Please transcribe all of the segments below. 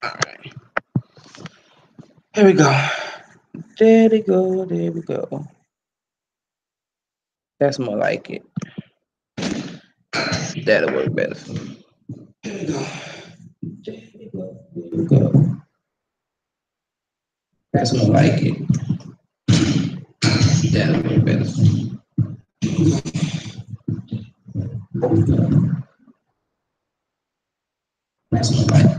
All right. Here we go. There we go. There we go. That's more like it. That'll work better for me. Here we go. There we go. There we go. That's more like it. That'll work better for me. That's more like it.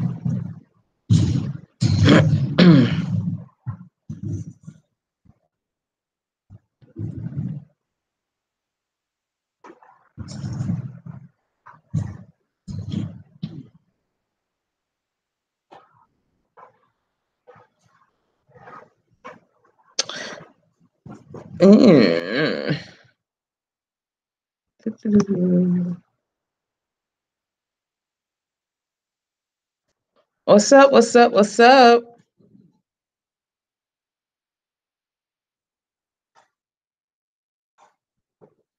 Mm. What's up? What's up? What's up?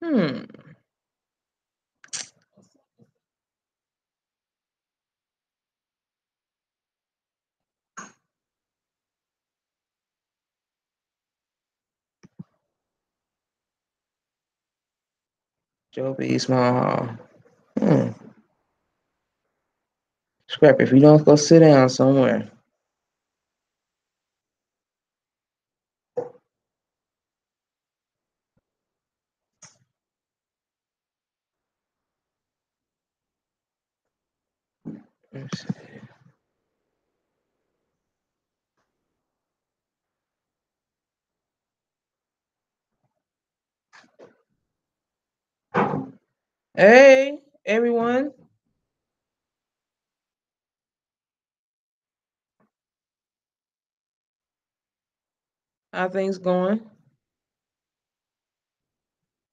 Hmm. Joe B. Small. Hmm. Scrap, if you don't go sit down somewhere. Hey, everyone. How things going?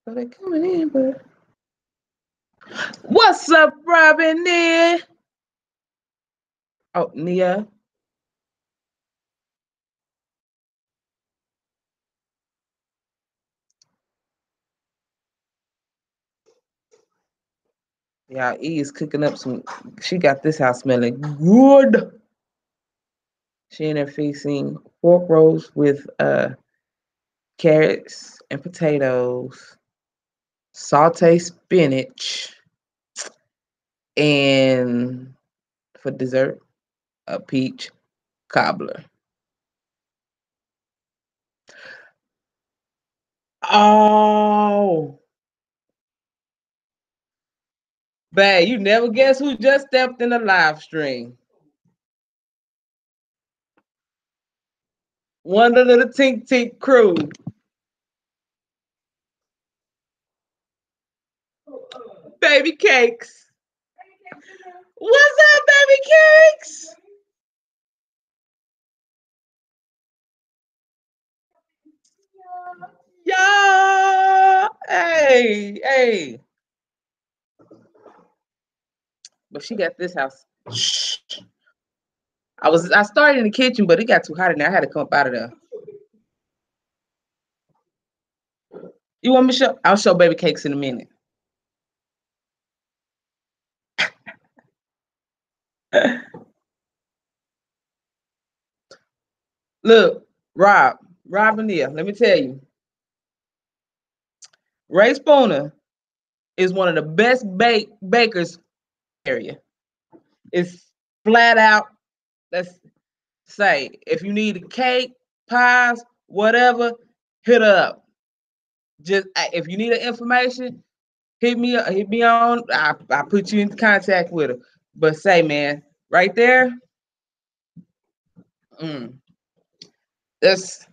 So they coming in, but what's up, Robin? There. Oh, Nia. Yeah, E is cooking up some. She got this house smelling good. She in there fixing pork rolls with carrots and potatoes, saute spinach, and for dessert, a peach cobbler. Oh, babe, you never guess who just stepped in the live stream. One of the Tink Tink crew. Baby cakes. What's up, baby cakes? Yeah. Hey, hey. But she got this house. Shh. I started in the kitchen, but it got too hot in there. I had to come up out of there. You want me to show? I'll show baby cakes in a minute. Look, Rob and Nia, let me tell you, Ray Spooner is one of the best bakers area. It's flat out. Let's say if you need a cake, pies, whatever, hit her up. Just if you need information, hit me up. Hit me on. I put you in contact with her. But say, man, right there, that's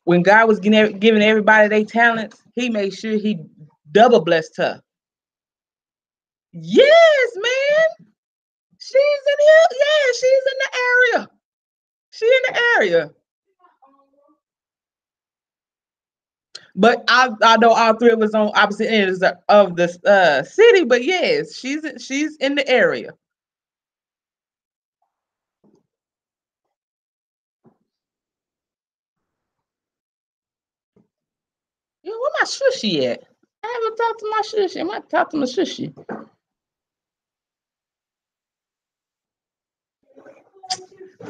when God was giving everybody their talents. He made sure he double blessed her. Yes, man. She's in here. Yeah, she's in the area. She in the area. But I know all three of us on opposite ends of the city. But yes, she's in the area. Yeah, where my sushi at? I haven't talked to my sushi. I might talk to my sushi.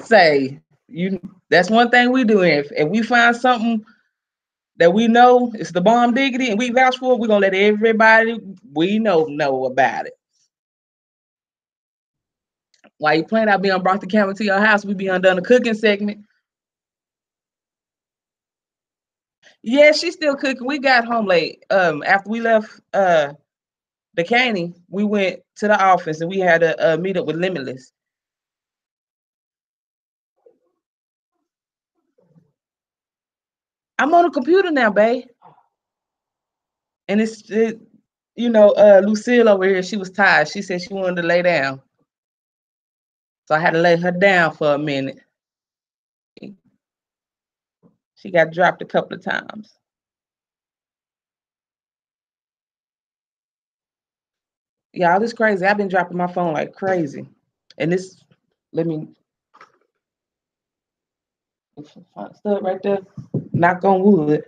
Say that's one thing we do. If we find something that we know it's the bomb diggity and we vouch for it, we're gonna let everybody we know about it. While you playing, I'll be on brought the camera to your house. We be undone the cooking segment. Yeah, she's still cooking. We got home late. After we left the candy, we went to the office and we had a meet up with Limitless. I'm on the computer now, babe. And Lucille over here, she was tired. She said she wanted to lay down. So I had to lay her down for a minute. She got dropped a couple of times. Y'all, this crazy. I've been dropping my phone like crazy. And this, let me stuff right there. Knock on wood.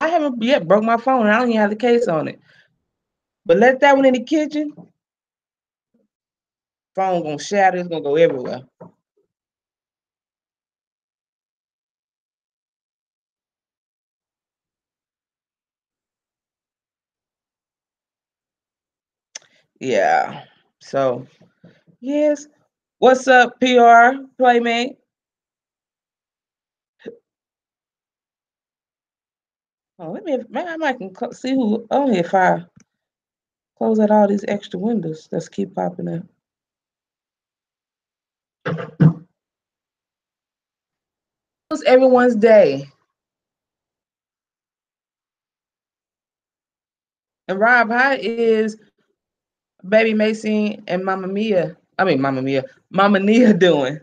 I haven't yet broke my phone. I don't even have the case on it. But let that one in the kitchen. Phone gonna shatter. It's gonna go everywhere. Yeah. So, yes. What's up, PR Playmate? Oh, maybe I might can see who on here if I close out all these extra windows that's keep popping up. How's everyone's day? And Rob, how is baby Macy and Mama Nia doing?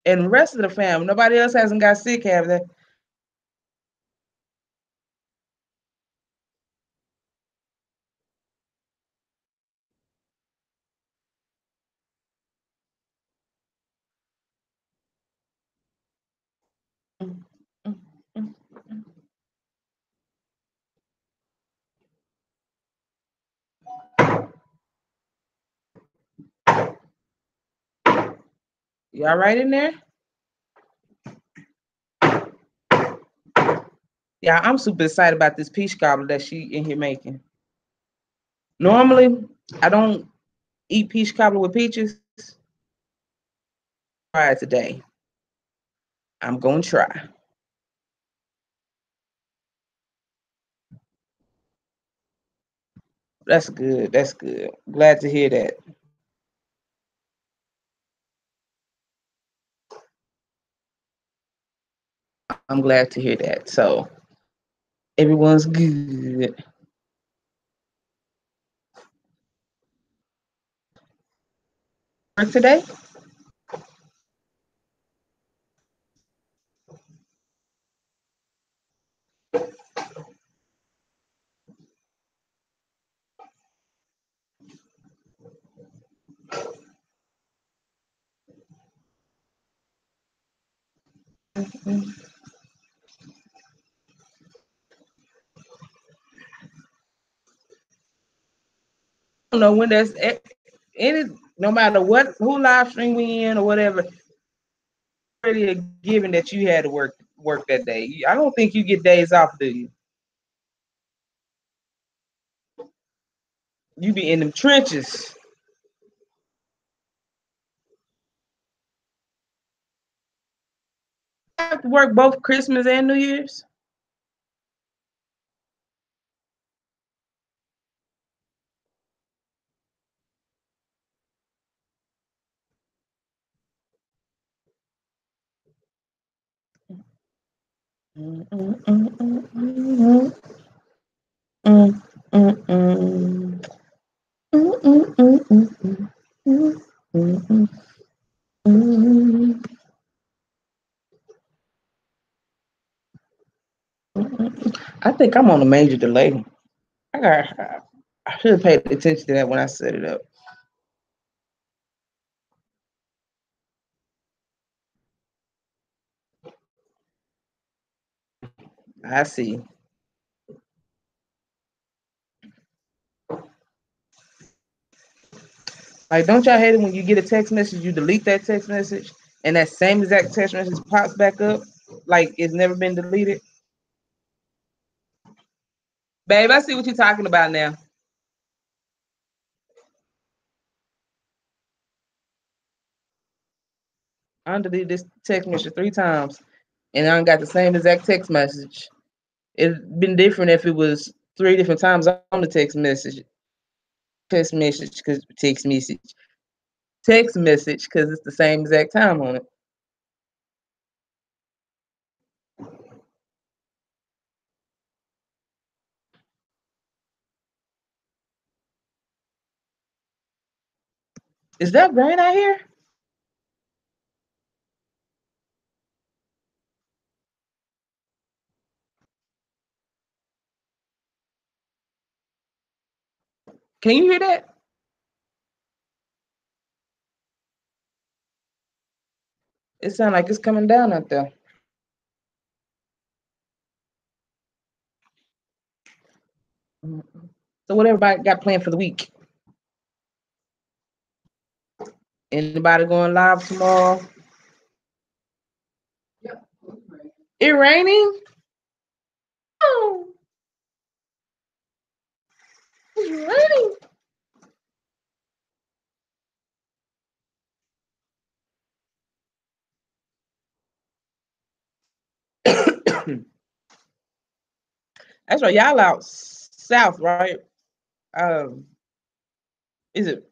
And the rest of the family, nobody else hasn't got sick, have they? Y'all right in there? Yeah, I'm super excited about this peach cobbler that she in here making. Normally, I don't eat peach cobbler with peaches. Try it today. I'm gonna try. That's good. That's good. Glad to hear that. I'm glad to hear that. So everyone's good. For today? I don't know when there's any, no matter what, who live stream we in or whatever, really a given that you had to work that day. I don't think you get days off, do you? You be in them trenches. You have to work both Christmas and New Year's. I think I'm on a major delay. I should have paid attention to that when I set it up. I see. Like, don't y'all hate it when you get a text message, you delete that text message, and that same exact text message pops back up, like it's never been deleted? Babe, I see what you're talking about now. I deleted this text message 3 times, and I got the same exact text message. It'd been different if it was 3 different times on the text message. Text message, because it's the same exact time on it. Is that rain out here? Can you hear that? It sounds like it's coming down out there. So what everybody got planned for the week? Anybody going live tomorrow? It raining? Oh, it's raining. That's right. Y'all out south, right? Is it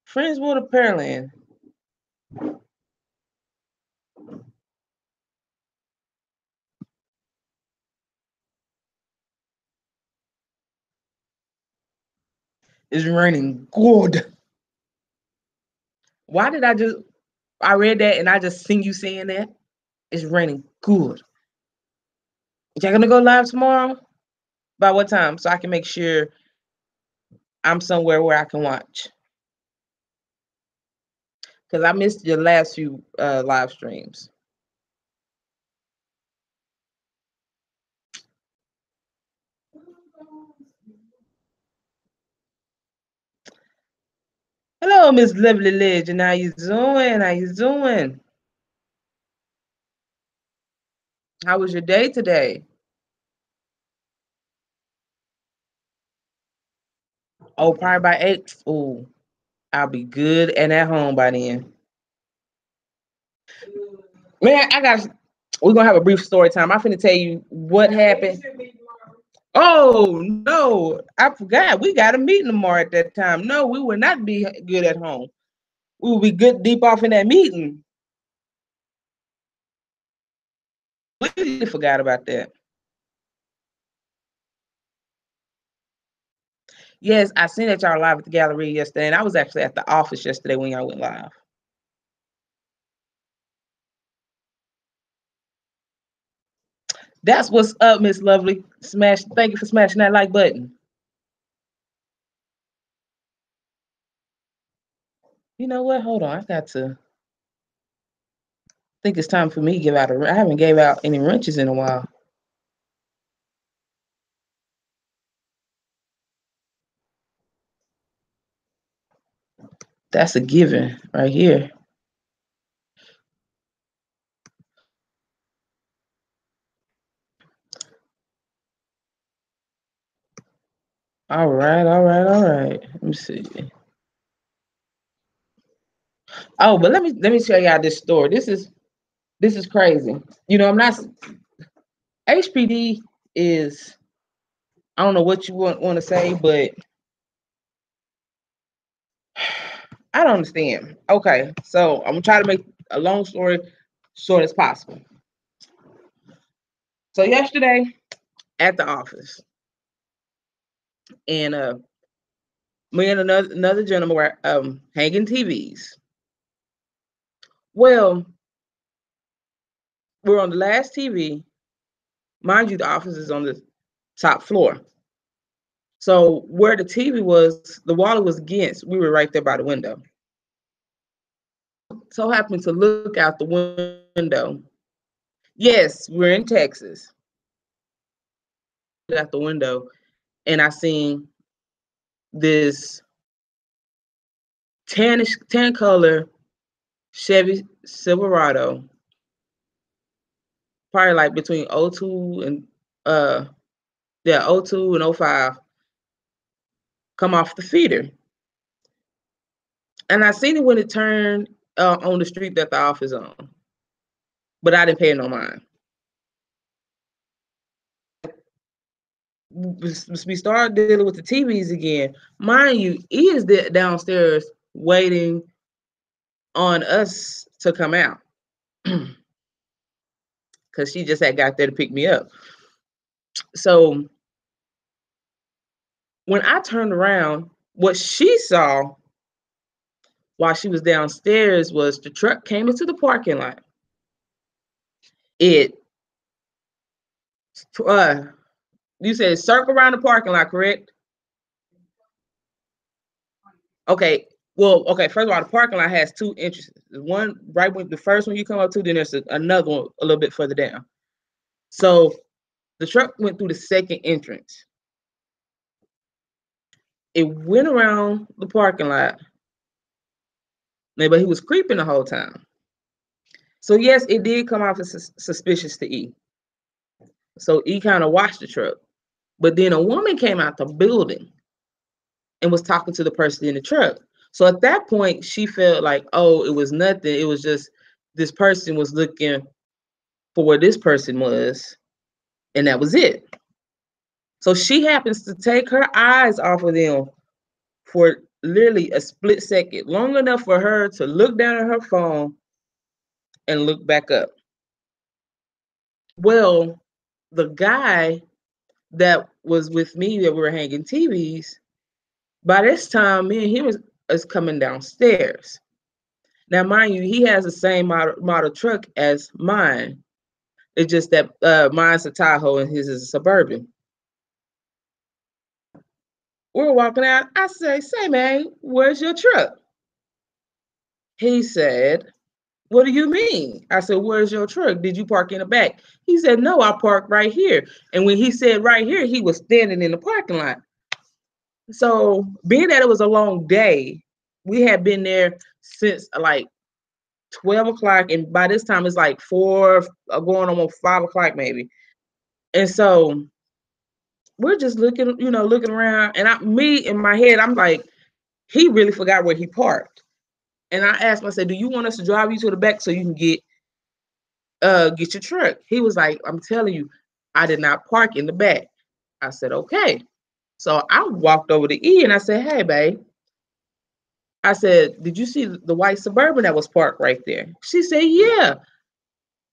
Friendswood or Pearland? It's raining good. Why did I read that and I just seen you saying that? It's raining good. Y'all gonna go live tomorrow? By what time? So I can make sure I'm somewhere where I can watch. Because I missed your last few live streams. Hello, Miss Lovely Legend. How you doing? How you doing? How was your day today? Oh, probably by 8. Oh, I'll be good and at home by then. Man, we're gonna have a brief story time. I'm finna tell you what happened. Oh no, I forgot. We got a meeting tomorrow at that time. No, we will not be good at home. We will be good deep off in that meeting. We forgot about that. Yes, I seen that y'all live at the gallery yesterday, and I was actually at the office yesterday when y'all went live. That's what's up, Miss Lovely. Thank you for smashing that like button. You know what? Hold on. I think it's time for me to give out I haven't gave out any wrenches in a while. That's a given right here. All right. Let me see. Oh, but let me show y'all this story. This is crazy. You know, I'm not HPD is, I don't know what you want to say, but I don't understand. Okay, so I'm gonna try to make a long story short as possible. So yesterday at the office, and me and another gentleman were hanging TVs. Well, we're on the last TV. Mind you, the office is on the top floor. So where the TV was, the wall was against. We were right there by the window. So happened to look out the window. Yes, we're in Texas. Out the window, and I seen this tan color Chevy Silverado, probably like between 02 and 02 and 05, come off the feeder. And I seen it when it turned on the street that the off is on, but I didn't pay no mind. We started dealing with the TVs again. Mind you, E is downstairs waiting on us to come out because she just had got there to pick me up. So when I turned around, what she saw while she was downstairs was the truck came into the parking lot. It you said circle around the parking lot, correct? Okay. Well, okay. First of all, the parking lot has two entrances. One right when the first one you come up to, then there's another one a little bit further down. So the truck went through the second entrance. It went around the parking lot, but he was creeping the whole time. So yes, it did come off as suspicious to E. So E kind of watched the truck. But then a woman came out the building and was talking to the person in the truck. So at that point, she felt like, oh, it was nothing. It was just this person was looking for where this person was, and that was it. So she happens to take her eyes off of them for literally a split second, long enough for her to look down at her phone and look back up. Well, the guy that was with me that we were hanging TVs, by this time, me and him is coming downstairs. Now, mind you, he has the same model truck as mine. It's just that mine's a Tahoe and his is a Suburban. We're walking out. I say, man, where's your truck? He said, what do you mean? I said, where's your truck? Did you park in the back? He said, no, I parked right here. And when he said right here, he was standing in the parking lot. So being that it was a long day, we had been there since like 12 o'clock. And by this time it's like 4, going on 5 o'clock maybe. And so we're just looking around. And me in my head, I'm like, he really forgot where he parked. And I asked him, I said, do you want us to drive you to the back so you can get your truck? He was like, I'm telling you, I did not park in the back. I said, okay. So I walked over to E and I said, hey, babe. I said, did you see the white Suburban that was parked right there? She said, yeah.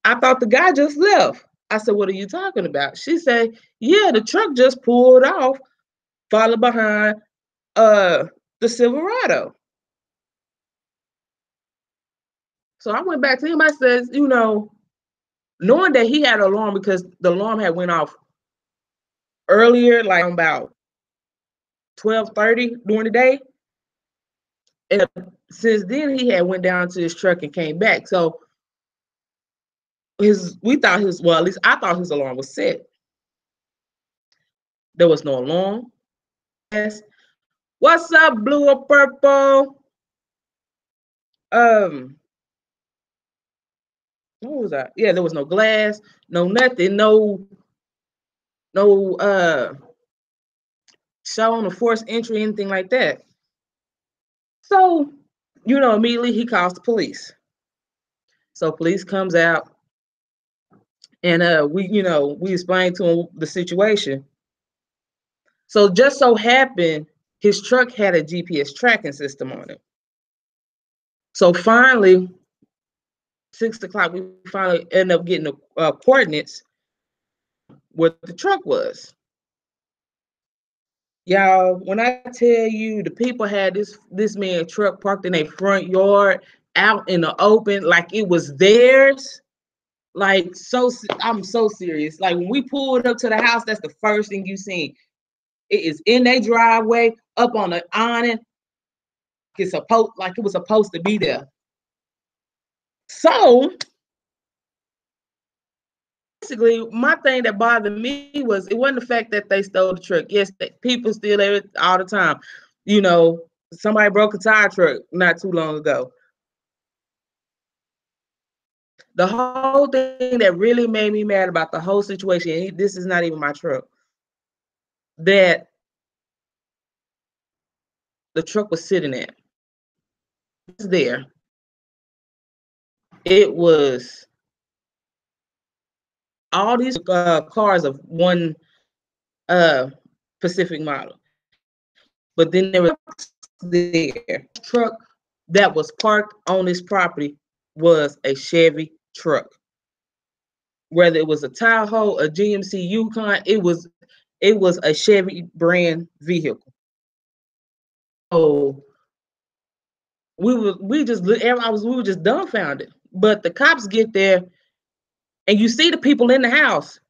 I thought the guy just left. I said, what are you talking about? She said, yeah, the truck just pulled off, followed behind the Silverado. So I went back to him. I said, knowing that he had an alarm because the alarm had went off earlier, like about 12:30 during the day. And since then, he had went down to his truck and came back. So at least I thought his alarm was set. There was no alarm. Yes. What's up, blue or purple? What was that? Yeah, there was no glass, no nothing, no showing a forced entry, anything like that. So, immediately he calls the police. So police comes out and we explained to him the situation. So just so happened his truck had a GPS tracking system on it. So finally, 6 o'clock, we finally end up getting the coordinates where the truck was. Y'all, when I tell you the people had this man's truck parked in their front yard, out in the open, like it was theirs. Like, I'm so serious. Like when we pulled up to the house, that's the first thing you seen. It is in their driveway, up on the awning. It was supposed to be there. So basically, my thing that bothered me was it wasn't the fact that they stole the truck. Yes, people steal it all the time. You know, somebody broke a tire truck not too long ago. The whole thing that really made me mad about the whole situation, this is not even my truck, that the truck was sitting at. It's there. It was all these cars of one Pacific model. But then there was there truck that was parked on this property was a Chevy truck. Whether it was a Tahoe, a GMC Yukon, it was a Chevy brand vehicle. So we were just dumbfounded. But the cops get there, and you see the people in the house.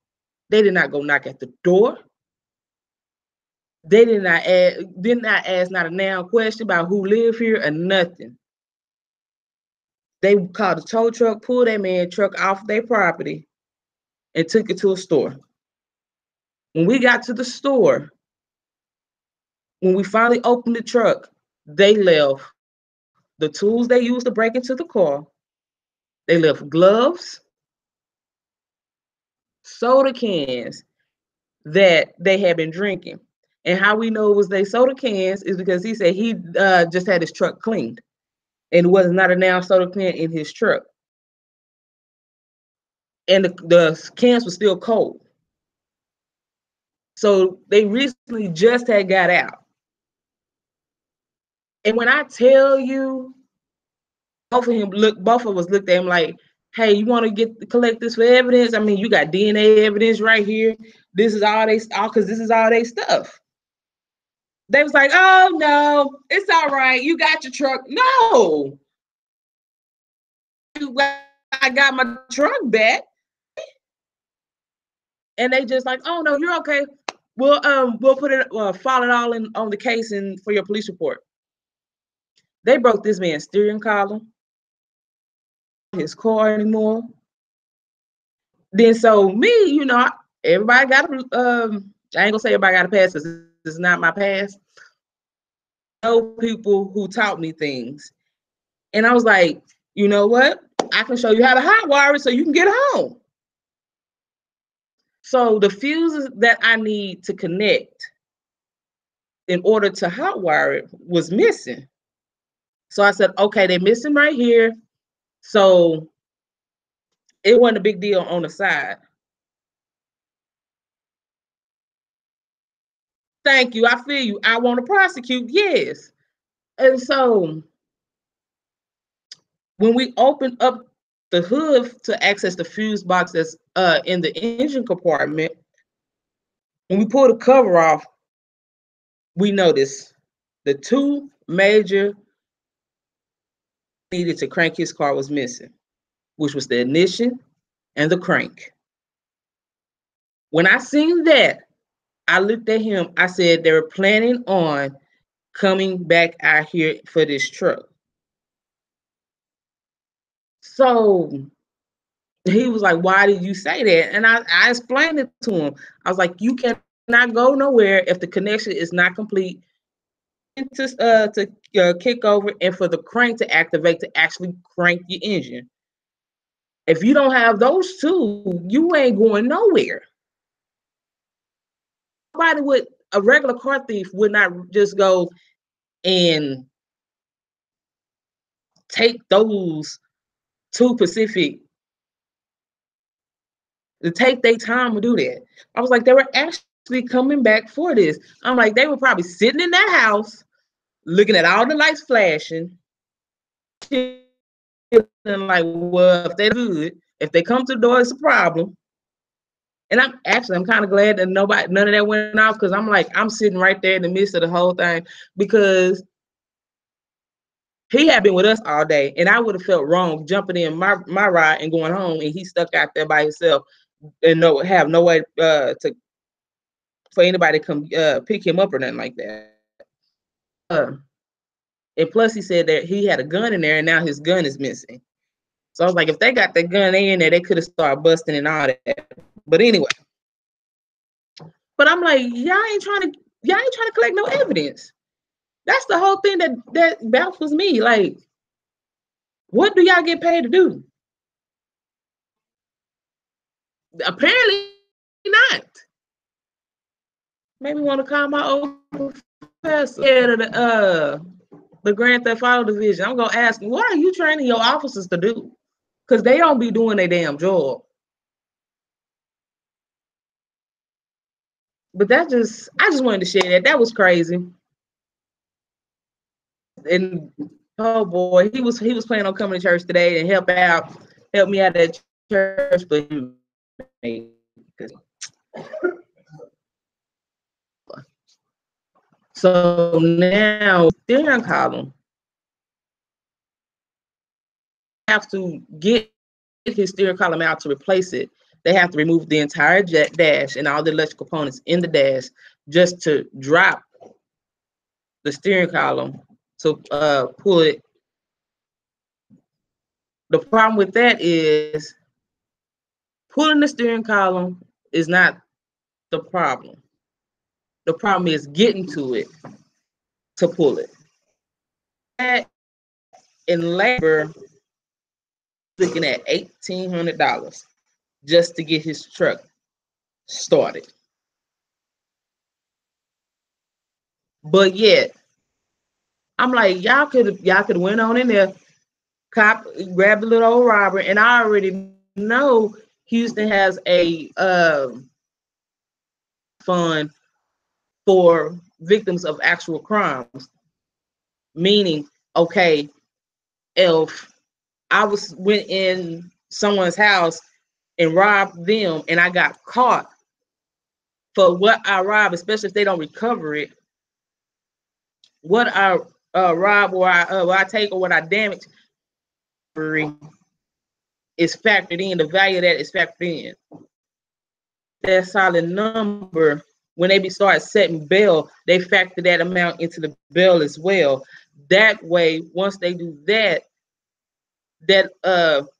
They did not go knock at the door. They did not ask not a damn question about who live here or nothing. They called the tow truck, pulled that man truck off their property, and took it to a store. When we got to the store, when we finally opened the truck, they left the tools they used to break into the car. They left gloves, soda cans that they had been drinking. And how we know it was they soda cans is because he said he just had his truck cleaned. And it was not a now soda can in his truck. And the cans were still cold. So they recently just had got out. And when I tell you, both of us looked at him like, hey, you want to collect this for evidence? I mean, you got DNA evidence right here. This is all because this is all they stuff. They was like, oh no, it's all right. You got your truck. No. I got my truck back. And they just like, oh no, you're okay. We'll put it file it all in on the case and for your police report. They broke this man's steering column, his car anymore. Then so me, you know, everybody got I ain't gonna say everybody got a pass because this is not my past. I know people who taught me things. And I was like, you know what? I can show you how to hot wire it so you can get home. So the fuses that I need to connect in order to hot wire it was missing. So I said, okay, they're missing right here. So it wasn't a big deal on the side. Thank you. I feel you. I want to prosecute. Yes. And so when we opened up the hood to access the fuse box that's in the engine compartment, when we pulled the cover off, we noticed the two major needed to crank his car was missing, which was the ignition and the crank. When I seen that, I looked at him. I said, they were planning on coming back out here for this truck. So he was like, why did you say that? And I explained it to him. I was like, you cannot go nowhere if the connection is not complete to kick over and for the crank to activate to actually crank your engine. If you don't have those two, you ain't going nowhere. A regular car thief would not just go and take those two Pacific to take their time to do that. I was like, they were actually coming back for this. I'm like, they were probably sitting in that house, looking at all the lights flashing, and like, well, if they're good, if they come to the door, it's a problem. And I'm kind of glad that none of that went off because I'm like, I'm sitting right there in the midst of the whole thing because he had been with us all day, and I would have felt wrong jumping in my ride and going home, and he stuck out there by himself and have no way for anybody to come pick him up or nothing like that. And plus, he said that he had a gun in there, and now his gun is missing. So I was like, if they got the gun in there, they could have started busting and all that. But anyway, but I'm like, y'all ain't trying to collect no evidence That's the whole thing that baffles me. Like, what do y'all get paid to do? Apparently not. Made me want to call my old professor, head of the Grand Theft Auto division. I'm gonna ask him, what are you training your officers to do? Because they don't be doing their damn job. But I just wanted to share that. That was crazy. And oh boy, he was planning on coming to church today and help me out at church, but so now steering column have to get his steering column out to replace it. They have to remove the entire dash and all the electrical components in the dash just to drop the steering column to pull it. The problem with that is pulling the steering column is not the problem. The problem is getting to it to pull it. That in labor, looking at $1,800 just to get his truck started. But yet, I'm like, y'all could went on in there, grabbed the little old robber, and I already know Houston has a fund for victims of actual crimes. Meaning, okay, if I went in someone's house and robbed them, and I got caught for what I robbed, especially if they don't recover it, what I rob or what I take or what I damage is factored in. The value of that is factored in. That solid number, when they start setting bail, they factor that amount into the bail as well. That way, once they do that, that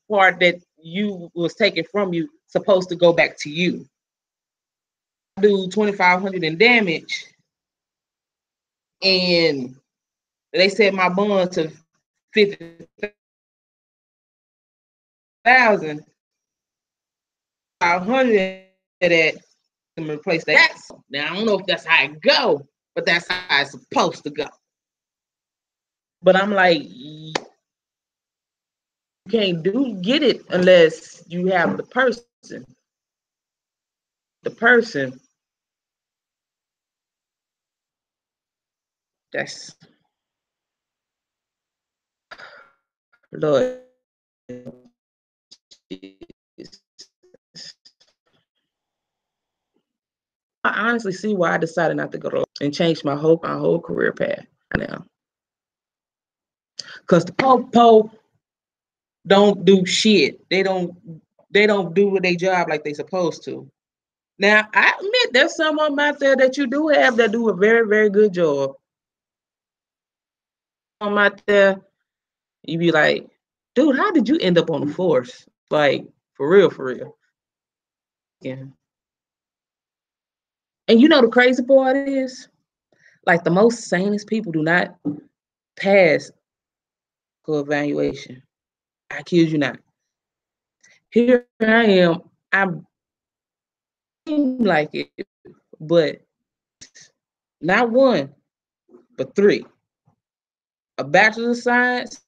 part that you was taken from you supposed to go back to you. I do $2,500 in damage, and they set my bond to $50,000. $500 of that to replace that. Now I don't know if that's how it go, but that's how it's supposed to go. But I'm like, you can't get it unless you have the person. The person. That's Lord. I honestly see why I decided not to go to and change my whole career path now. Because the po don't do shit. They don't do their job like they supposed to. Now I admit there's some of them out there that you do have that do a very, very good job. Some out there, you be like, dude, how did you end up on the force? Like, for real. Yeah. And you know the crazy part is, like, the most sanest people do not pass evaluation. I kid you not. Here I am. I'm like it, but not one, but three. A bachelor's of science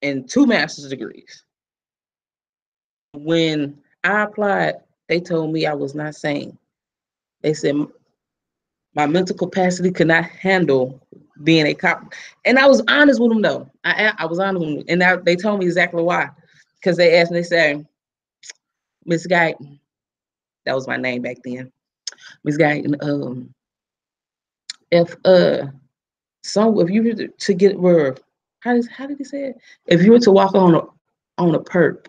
and 2 master's degrees. When I applied, they told me I was not sane. They said my mental capacity could not handle being a cop. And I was honest with them, though. I was honest with them. And they told me exactly why. Because they asked me, they said, Miss Guyton, that was my name back then. Miss Guyton, if you were to get where, how did he say it? If you were to walk on a perp,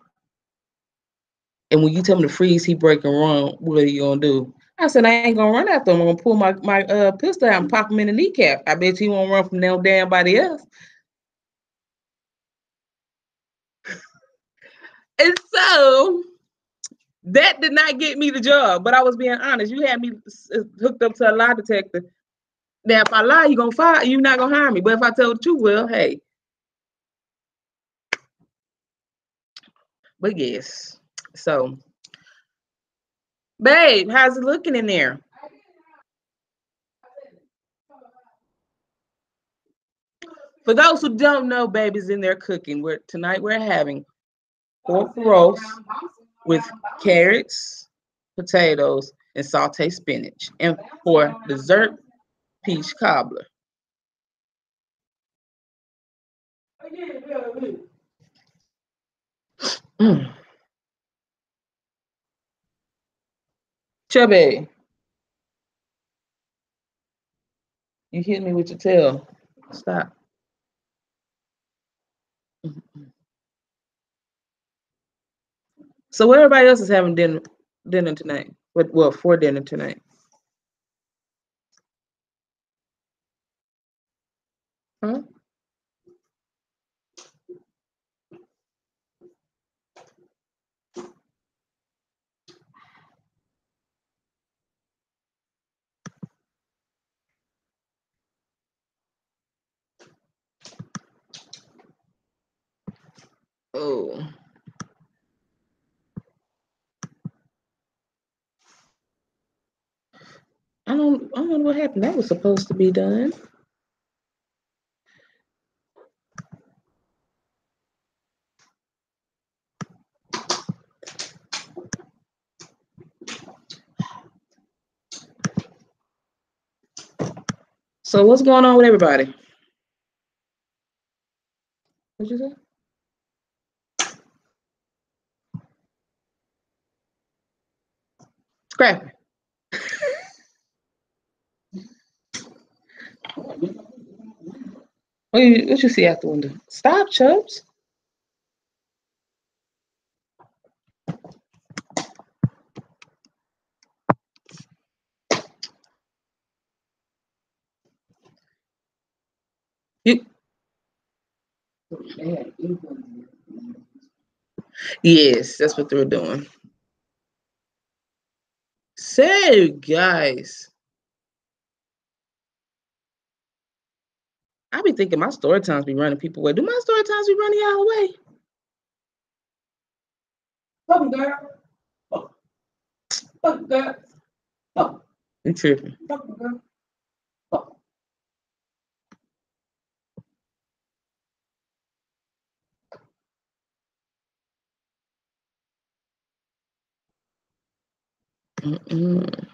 and when you tell him to freeze, he break and run, what are you gonna do? I said, I ain't gonna run after him. I'm gonna pull my pistol out and pop him in the kneecap. I bet you won't run from no damn body else. And so that did not get me the job, but I was being honest. You had me hooked up to a lie detector. Now, if I lie, you're gonna fire. You're not gonna hire me. But if I tell the truth, well, hey. But yes. So, babe, how's it looking in there? For those who don't know, baby's in there cooking. Tonight we're having pork roast with carrots, potatoes, and sauteed spinach. And for dessert, peach cobbler. Mm. Chubby, you hit me with your tail. Stop. So what everybody else is having dinner tonight? Well, for dinner tonight. Huh? Oh. I don't know what happened. That was supposed to be done. So what's going on with everybody? What'd you say? Scrappy. What you see out the window? Stop, Chubbs. Yes, that's what they're doing. So, guys, I be thinking my story times be running people away. Do my story times be running y'all away? Fucking girl. Oh. Fucking girl. Oh. I'm tripping. Fucking girl. Oh. Mm-mm.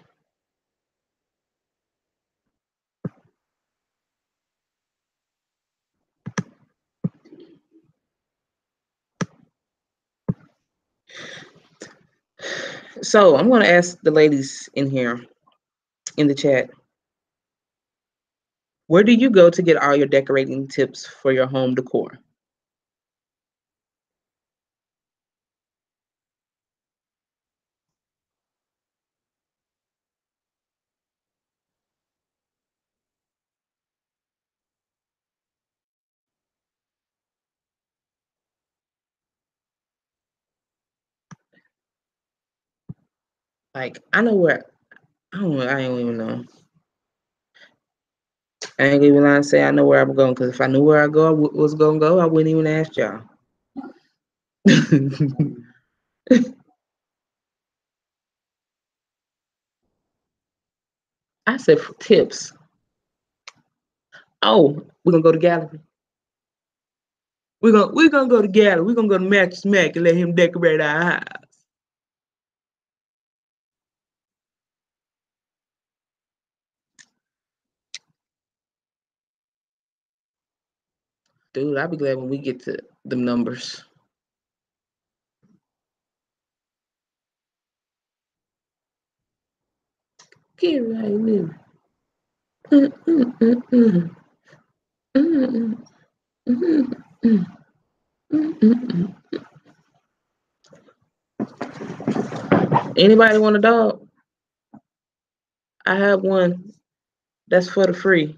So I'm going to ask the ladies in here in the chat. Where do you go to get all your decorating tips for your home decor? Like, I know where. I don't even know. I ain't even lying to say I know where I'm going, because if I knew where I was going to go, I wouldn't even ask y'all. I said for tips. Oh, we're going to go to gallery. We're gonna go to gallery. We're going to go to Match Smack and let him decorate our house. Dude, I'll be glad when we get to them numbers. Get right now. Anybody want a dog? I have one. That's for the free.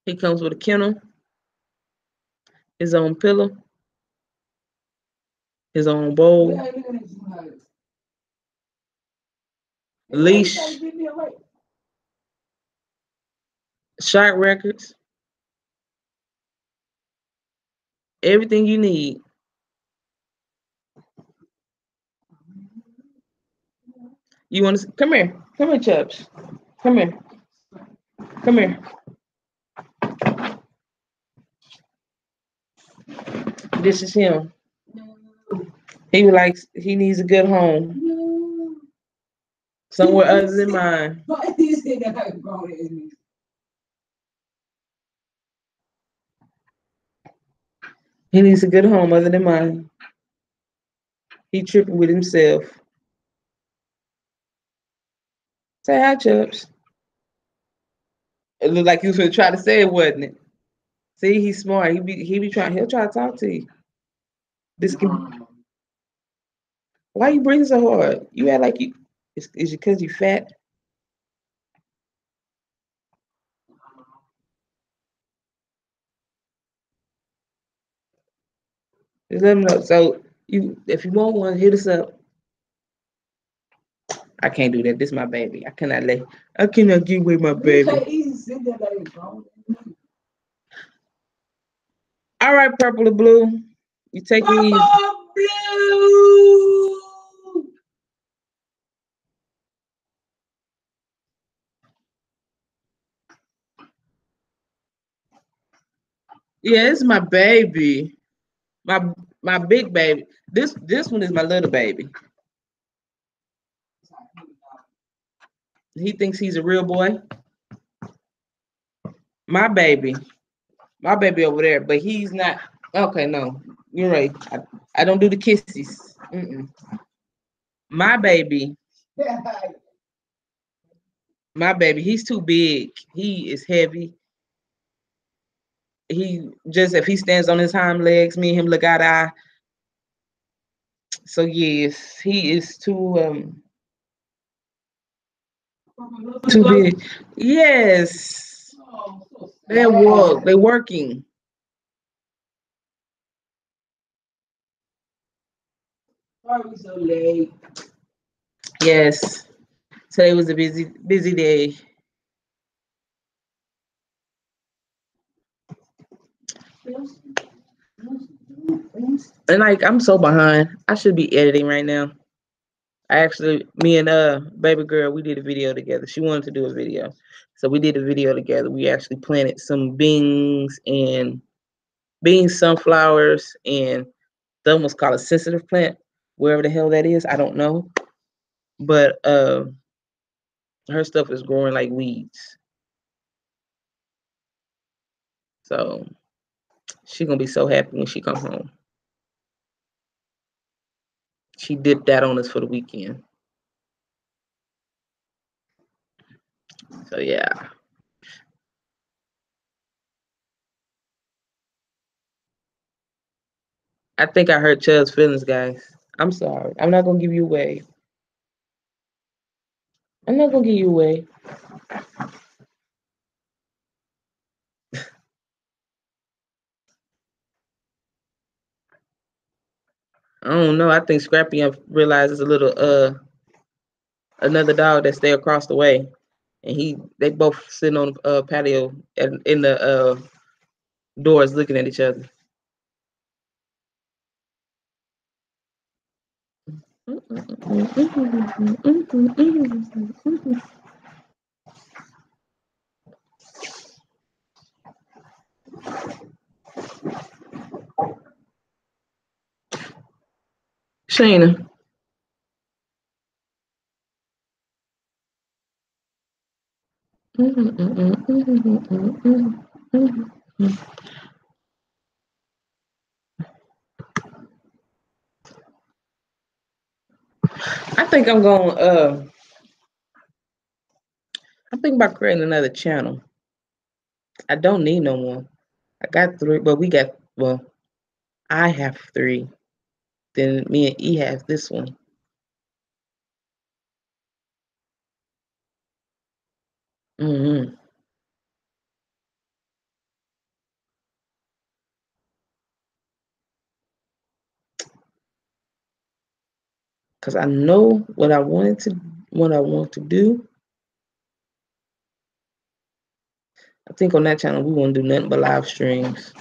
He comes with a kennel, his own pillow, his own bowl, Leash, Shark Records, everything you need. You want to come here? Come here, Chubbs. Come here. Come here. This is him. He likes. He needs a good home somewhere other than mine. He needs a good home other than mine. He tripping with himself. Say hi, Chubbs. It looked like you was gonna try to say it, wasn't it? See, he's smart. He'll try to talk to you. This can, why you breathing so hard? You act like you is it because you fat? Just let him know. So if you want one, hit us up. I can't do that. This is my baby. I cannot give away my baby. All right, purple or blue. You take it easy. Blue. Yeah, it's my baby. My big baby. This one is my little baby. He thinks he's a real boy. My baby over there, but he's not. Okay, no, you're right. I don't do the kisses. My baby, he's too big. He is heavy. He just, if he stands on his hind legs, me and him look eye to eye. So yes, he is too big. Yes, they're working. Why are we so late? Yes, today was a busy day. And like I'm so behind. I should be editing right now. Me and baby girl, we did a video together. She wanted to do a video. So we did a video together. We actually planted some beans, sunflowers, and the was called a sensitive plant, wherever the hell that is. I don't know. But her stuff is growing like weeds. So she's gonna be so happy when she come home. She dipped that on us for the weekend. So yeah. I think I hurt Chubb's feelings, guys. I'm sorry. I'm not gonna give you away. I'm not gonna give you away. I don't know. I think Scrappy realizes a little another dog that stay across the way, and they both sitting on the patio and in the doors looking at each other. Shayna. I think I'm going. I'm thinking about creating another channel. I don't need no more. I got 3, but I have 3. Then me and E have this one. Because I know what I wanted to what I want to do. I think on that channel we won't do nothing but live streams.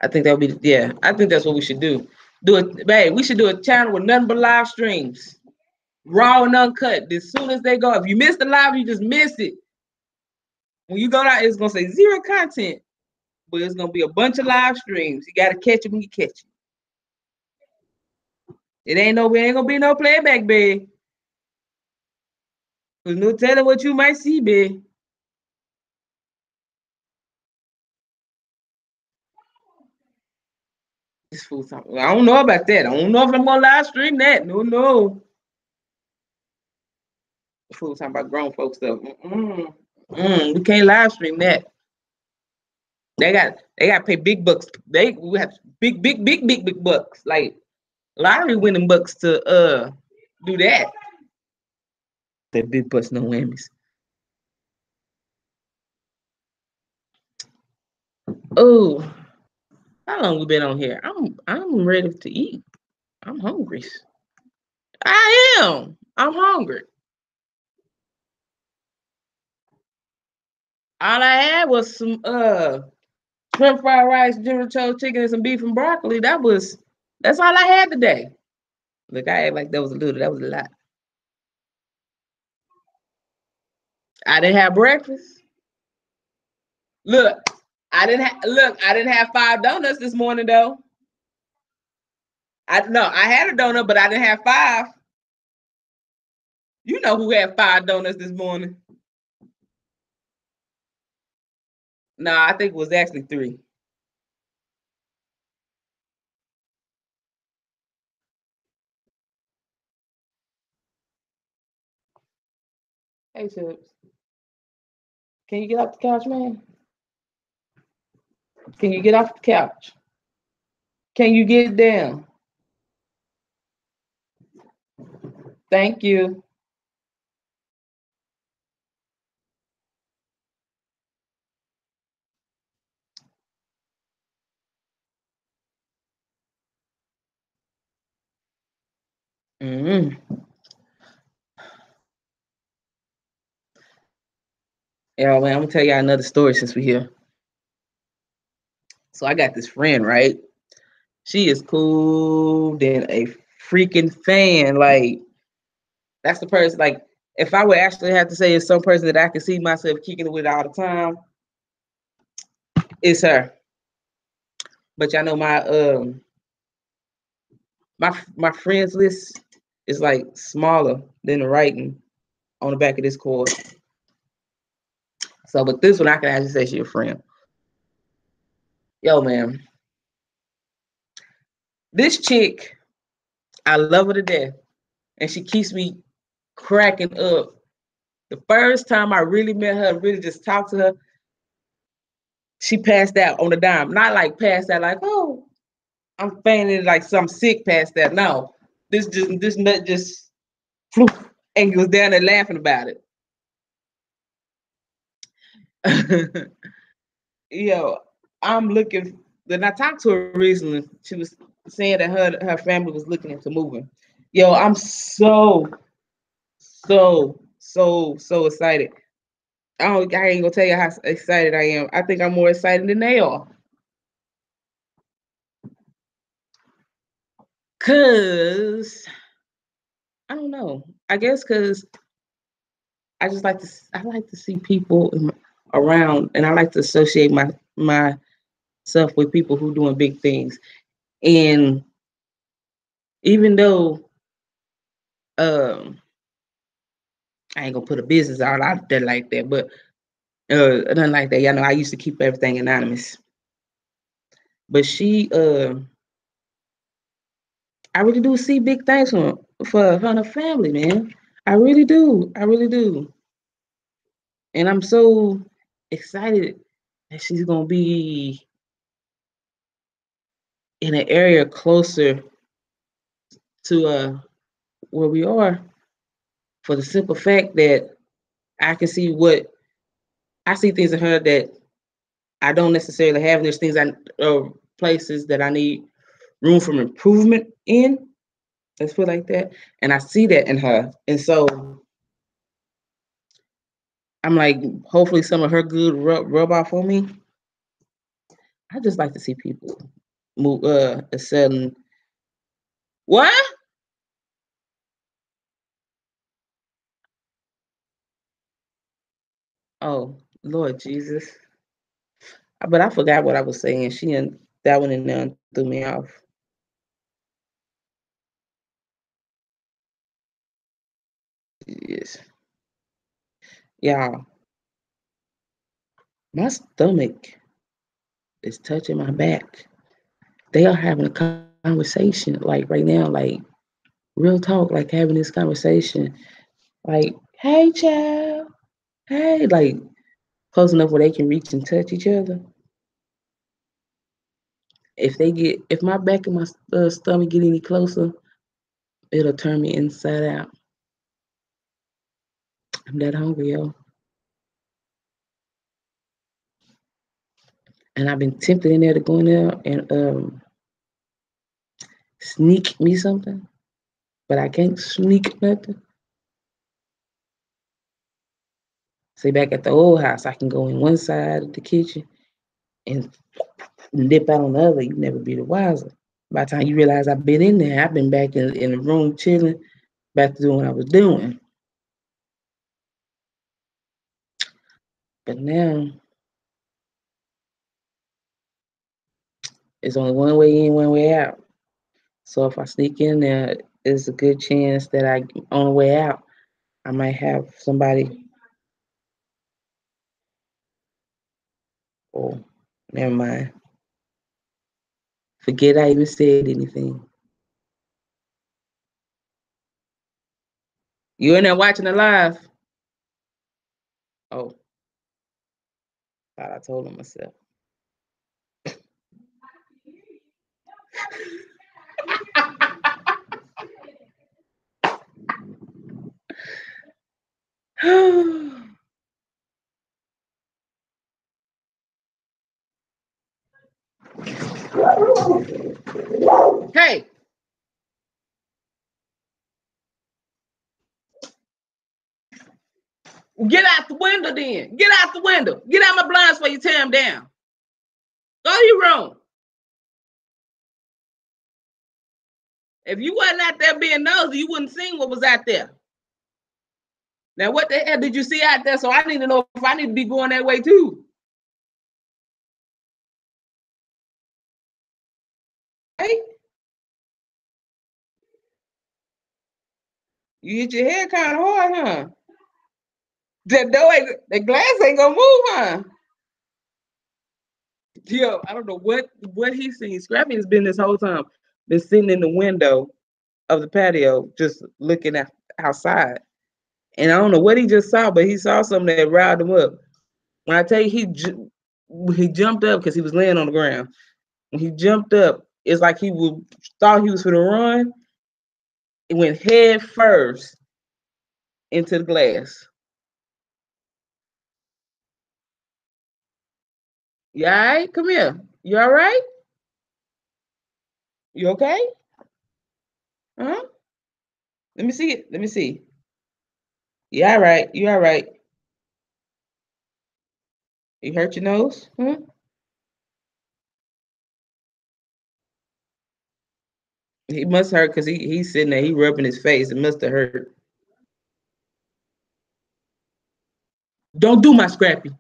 I think that would be, yeah, I think that's what we should do. Do it, babe. We should do a channel with nothing but live streams, raw and uncut. As soon as they go, if you miss the live, you just miss it. When you go out, it's gonna say 0 content, but it's gonna be a bunch of live streams. You gotta catch it when you catch it. It ain't gonna be no playback, babe. There's no telling what you might see, babe. This fool talking. I don't know about that. I don't know if I'm gonna live stream that. No. Fool talking about grown folks stuff. We can't live stream that. They got to pay big bucks. We have big bucks, like lottery winning bucks to do that. That big bucks, no whammies. Oh, how long we been on here? I'm ready to eat. I'm hungry. I am. I'm hungry. All I had was some shrimp fried rice, General Tso's chicken, and some beef and broccoli. That's all I had today. Look, I act like that was a little. That was a lot. I didn't have breakfast. Look, I didn't have 5 donuts this morning though. I had a donut, but I didn't have 5. You know who had 5 donuts this morning? No, I think it was actually 3. Hey, Chips. Can you get off the couch, man? Can you get off the couch? Can you get down? Thank you. Yeah, man, I'm gonna tell y'all another story since we're here. So I got this friend, right? She is cool than a freaking fan. Like, that's the person, like, if I would actually have to say it's some person that I can see myself kicking it with all the time, it's her. But y'all know my friends list is like smaller than the writing on the back of this cord. So, but this one I can actually say she's a friend. Yo, man. This chick, I love her to death. And she keeps me cracking up. The first time I really met her, really just talked to her, she passed out on the dime. Not like passed out like, oh, I'm fainting like some sick passed out. No. This nut just flew and was down there laughing about it. Yo, I'm looking. When I talked to her recently, she was saying that her family was looking into moving. Yo, I'm so excited. I ain't gonna tell you how excited I am. I think I'm more excited than they are. Cause I don't know. I guess cause I just like to see people around, and I like to associate myself with people who doing big things. And even though I ain't gonna put a business out there like that, but nothing like that. Y'all know I used to keep everything anonymous. But she I really do see big things for her and her family, man. I really do. I really do. And I'm so excited that she's gonna be in an area closer to where we are, for the simple fact that I can see things in her that I don't necessarily have. And there's things places that I need room for improvement in. Let's put it like that. And I see that in her. And so I'm like, hopefully some of her good rub off on me. I just like to see people move sudden. What? Oh, Lord Jesus. But I forgot what I was saying. She and that one and then threw me off. Yes. Y'all, my stomach is touching my back. They are having a conversation, like right now, like real talk, like having this conversation, like, hey, child, hey, like close enough where they can reach and touch each other. If my back and my stomach get any closer, it'll turn me inside out. I'm that hungry, yo. And I've been tempted in there to go in there and sneak me something, but I can't sneak nothing. Say back at the old house, I can go in one side of the kitchen and dip out on the other. You never be the wiser. By the time you realize I've been in there, I've been back in the room chilling, back to doing what I was doing. But now it's only one way in, one way out. So if I sneak in there, there's a good chance that on the way out, I might have somebody. Oh, never mind. Forget I even said anything. You in there watching the live? Oh, thought I told him myself. Hey, get out the window then. Get out the window. Get out my blinds before you tear them down. Go to your room. If you wasn't out there being nosy, you wouldn't see what was out there. Now, what the hell did you see out there? So I need to know if I need to be going that way too. Hey, you hit your head kind of hard, huh? The glass ain't gonna move, huh? Yo, I don't know what he's seen. Scrappy has been this whole time, been sitting in the window of the patio, just looking outside. And I don't know what he just saw, but he saw something that riled him up. When I tell you he jumped up because he was laying on the ground. When he jumped up, it's like thought he was going to run. It went head first into the glass. You all right? Come here. You all right? You okay? Huh? Let me see it. Let me see. You all right? You all right? You hurt your nose? Huh? He must hurt because he's sitting there, he rubbing his face. It must have hurt. Don't do my Scrappy.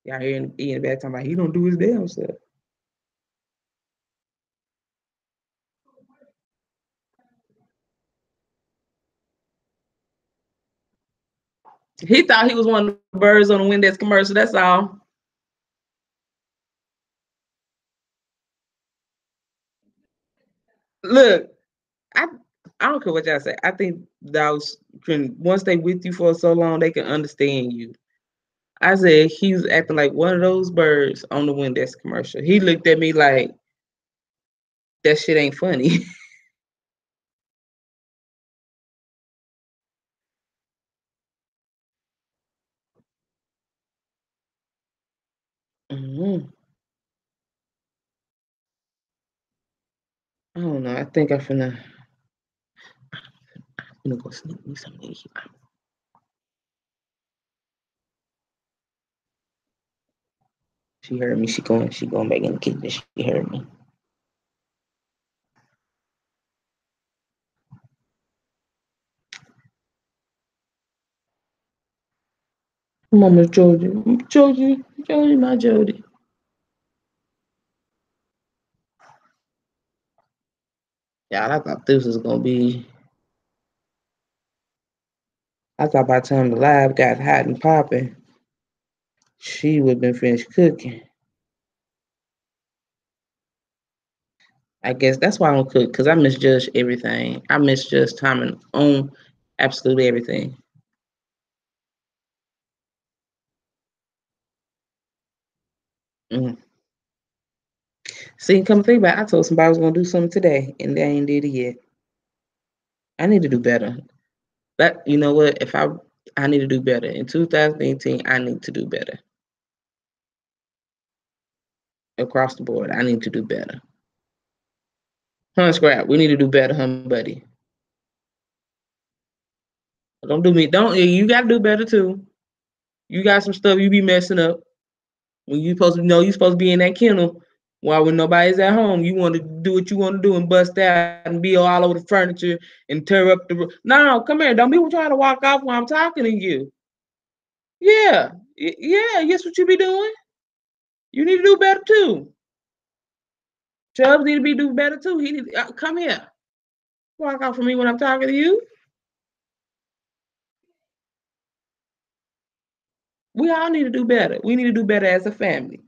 Y'all hear Ian back talking about he don't do his damn self. He thought he was one of the birds on the Windex commercial. That's all. Look, I I don't care what y'all say. I think dogs can once they with you for so long, they can understand you. I said he was acting like one of those birds on the Windex commercial. He looked at me like that shit ain't funny. Mm-hmm. I don't know. I think I'm finna go sneak me some of these. She heard me. She going back in the kitchen. She heard me. Mama Jody. Jody, my Jody. Yeah, I thought this was gonna be. I thought by the time the live got hot and popping, she would have been finished cooking. I guess that's why I don't cook, because I misjudge everything. I misjudge timing on absolutely everything. Mm. See, come think about it, I told somebody I was gonna do something today, and they ain't did it yet. I need to do better. But you know what? If I need to do better. In 2018, I need to do better. Across the board, I need to do better. Huh, Scrap, we need to do better, huh, buddy? Don't do me. Don't you gotta do better too. You got some stuff you be messing up. When you supposed to know you supposed to be in that kennel while when nobody's at home, you want to do what you want to do and bust out and be all over the furniture and tear up the room. No, come here. Don't be trying to walk off while I'm talking to you. Yeah. Yeah, guess what you be doing? You need to do better too. Chubbs need to be do better too. He need come here. Walk off from me when I'm talking to you. We all need to do better. We need to do better as a family.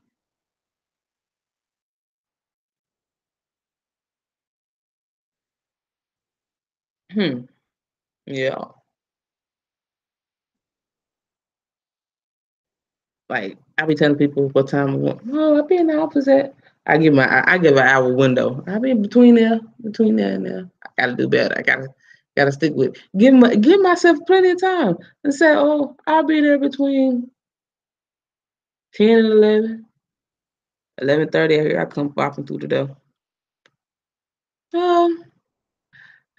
Yeah. Like I be telling people what time I want. Oh, I be in the office at. I give an hour window. I be between there and there. I gotta do better. I gotta stick with. Give myself plenty of time and say, oh, I'll be there between 10 and 11. 11:30. Here I come popping through the door. Um,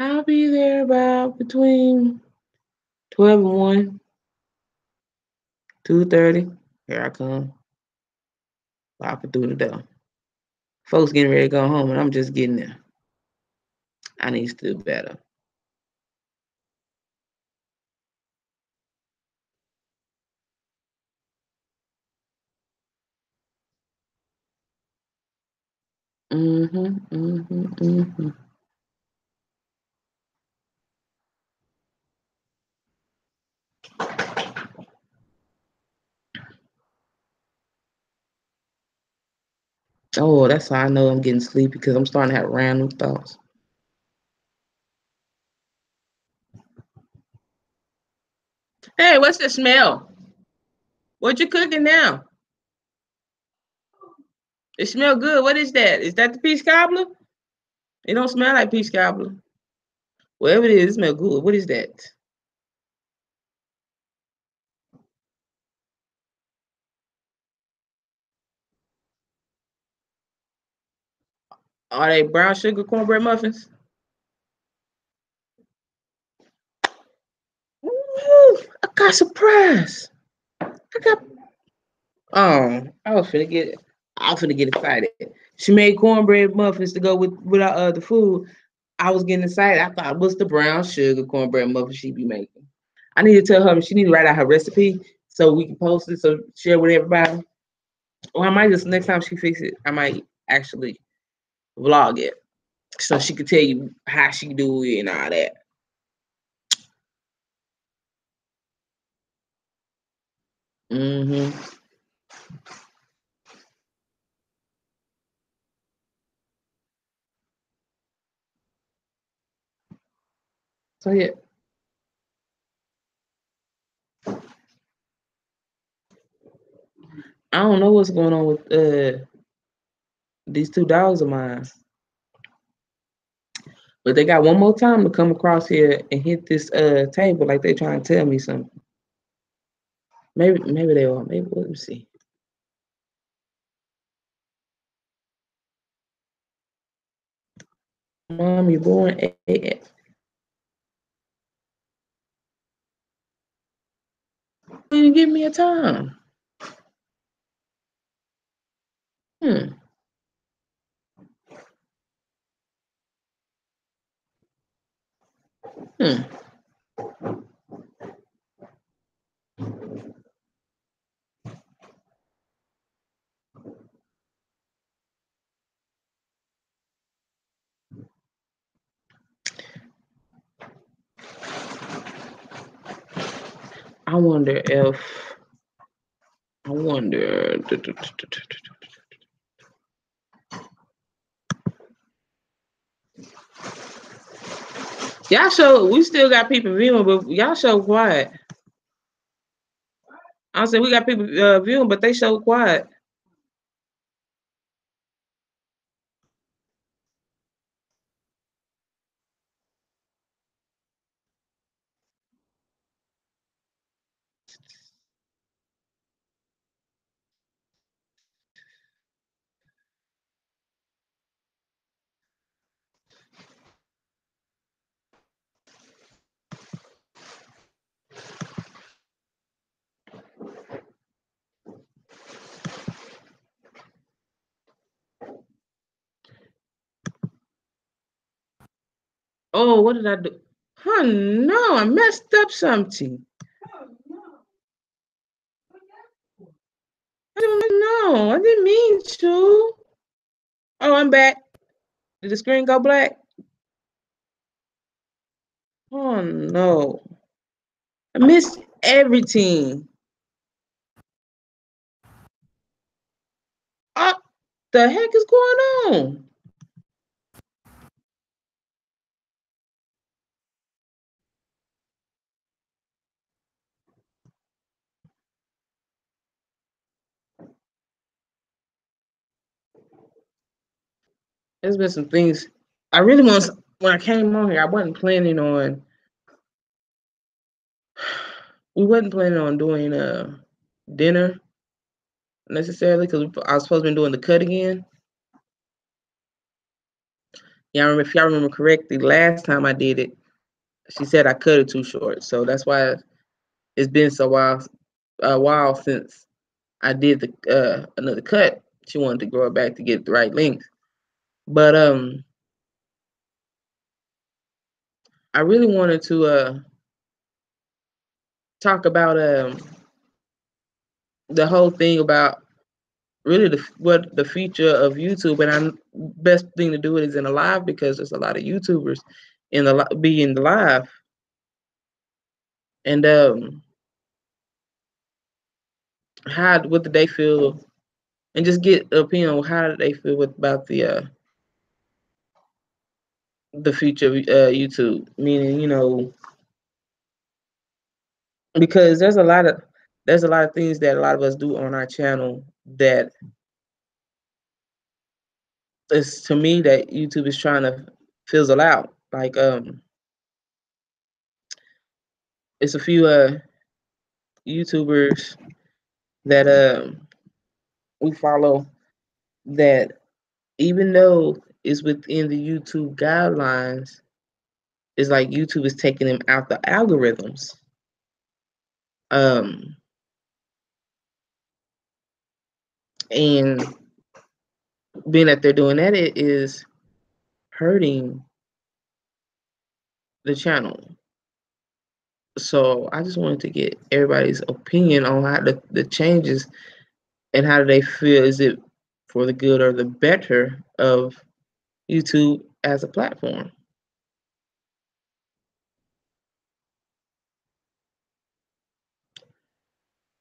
I'll be there about between 12 and 1, 2:30. Here I come popping through the door. Folks getting ready to go home, and I'm just getting there. I need to do better. Mm-hmm. Oh, that's how I know I'm getting sleepy because I'm starting to have random thoughts. Hey, what's the smell? What you cooking now? It smell good. What is that? Is that the peach cobbler? It don't smell like peach cobbler. Whatever it is, it smell good. What is that? Are they brown sugar cornbread muffins? Ooh, I got surprise. I got I was finna get excited. She made cornbread muffins to go with our other food. I was getting excited. I thought, what's the brown sugar cornbread muffin she be making? I need to tell her she need to write out her recipe so we can post it, so share with everybody. Or I might just next time she fix it, I might actually vlog it so she could tell you how she do it and all that. Mm-hmm. So yeah, I don't know what's going on with these two dogs of mine, but they got one more time to come across here and hit this table like they trying to tell me something. Maybe they will. Maybe let me see. Mom, you're born AF. You give me a time. Hmm. Hmm. I wonder if I wonder. Y'all show we still got people viewing, but y'all show quiet. I said we got people viewing, but they show quiet. Oh, what did I do? Oh no, I messed up something. I don't know. I didn't mean to. Oh, I'm back. Did the screen go black? Oh no. I missed everything. What the heck is going on? There's been some things. I really want when I came on here, I wasn't planning on we wasn't planning on doing dinner necessarily because I was supposed to be doing the cut again. Yeah, I remember if y'all remember correctly, last time I did it, she said I cut it too short. So that's why it's been a while since I did the another cut. She wanted to grow it back to get the right length. But I really wanted to talk about the whole thing about really what the future of YouTube, and I best thing to do it is in a live because there's a lot of YouTubers in the live, and how what did they feel, and just get an opinion on how did they feel about the future of YouTube, meaning because there's a lot of things that a lot of us do on our channel that is to me that YouTube is trying to fizzle out. Like it's a few YouTubers that we follow that even though it's within the YouTube guidelines, it's like YouTube is taking them out the algorithms. Um and being that they're doing that, it is hurting the channel. So I just wanted to get everybody's opinion on how the changes and how do they feel. Is it for the good or the better of YouTube as a platform?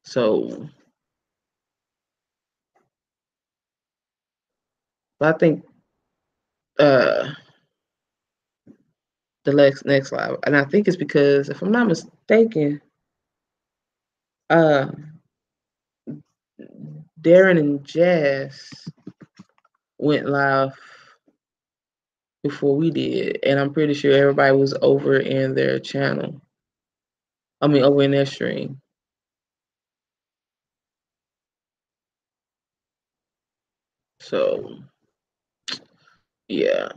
So I think uh the next live, and I think it's because if I'm not mistaken, uh Darren and Jazz went live before we did, and I'm pretty sure everybody was over in their channel. I mean, over in their stream. So, yeah.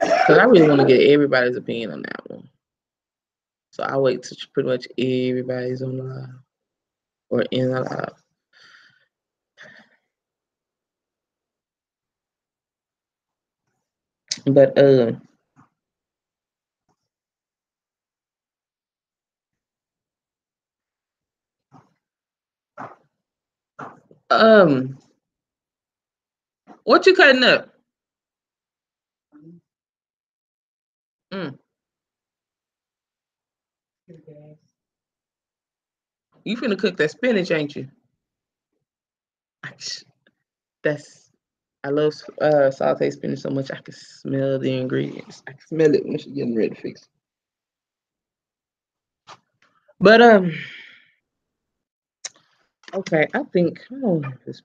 Because I really want to get everybody's opinion on that one. So I wait till pretty much everybody's on the live or in the live. But what you cutting up? You finna cook that spinach, ain't you? I love sauteed spinach so much I can smell the ingredients. I can smell it when she's getting ready to fix it. But okay, I think I don't know if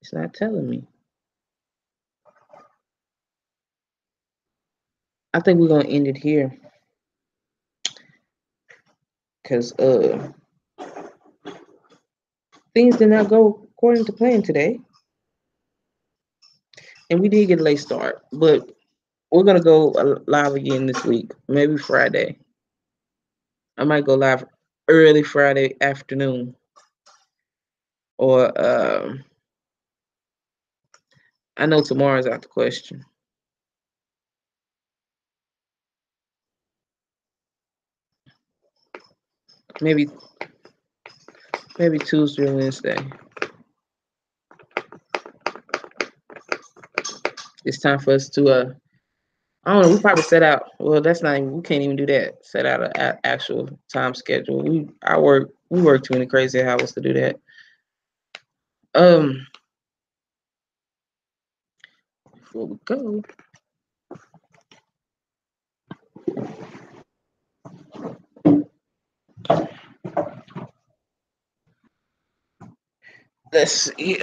it's not telling me. I think we're gonna end it here. Cause things did not go according to plan today. And we did get a late start, but we're gonna go live again this week, maybe Friday. I might go live early Friday afternoon, or I know tomorrow's out the question. Maybe Tuesday or Wednesday. It's time for us to I don't know. We probably set out. Well, that's not. We can't even do that. Set out an actual time schedule. We work too many crazy hours to do that. Before we go, let's see.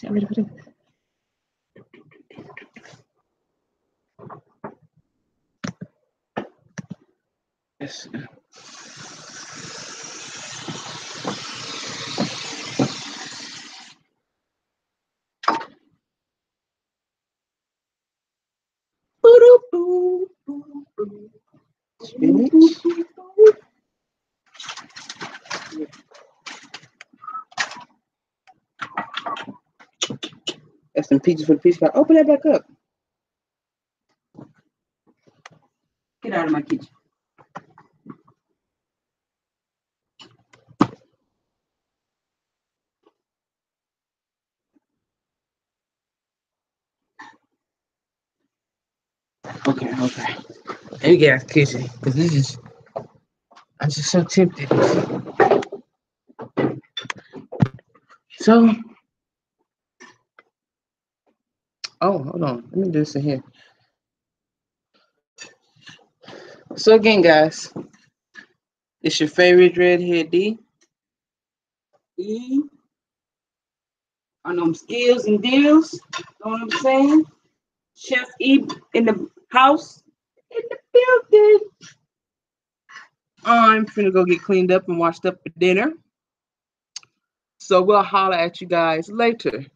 I'm ready for this. Yes. Spinach. That's some peaches for the peach pie. Open that back up. Get out of my kitchen. Okay. Let me get out of the kitchen because I'm just so tempted. So, hold on. Let me do this in here. So again, guys, it's your favorite redhead D. On them skills and deals. Know what I'm saying? Chef E in the house, in the building. I'm finna go get cleaned up and washed up for dinner. So we'll holler at you guys later.